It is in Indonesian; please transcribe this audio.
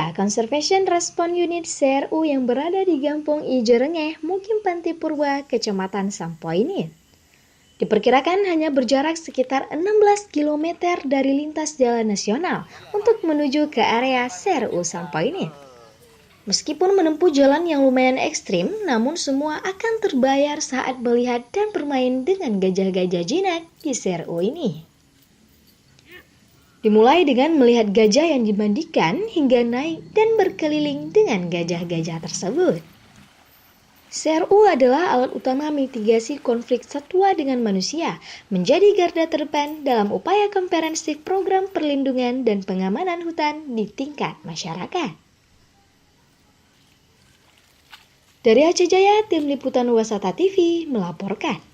Area Conservation Response Unit CRU yang berada di Gampong Ijo Rengeh, Mukim Panti Purwa, Kecamatan Sampoinit. Diperkirakan hanya berjarak sekitar 16 km dari lintas jalan nasional untuk menuju ke area CRU Sampoinit. Meskipun menempuh jalan yang lumayan ekstrim, namun semua akan terbayar saat melihat dan bermain dengan gajah-gajah jinak di CRU ini. Dimulai dengan melihat gajah yang dimandikan hingga naik dan berkeliling dengan gajah-gajah tersebut. CRU adalah alat utama mitigasi konflik satwa dengan manusia, menjadi garda terdepan dalam upaya komprehensif program perlindungan dan pengamanan hutan di tingkat masyarakat. Dari Aceh Jaya, Tim Liputan Wasata TV melaporkan.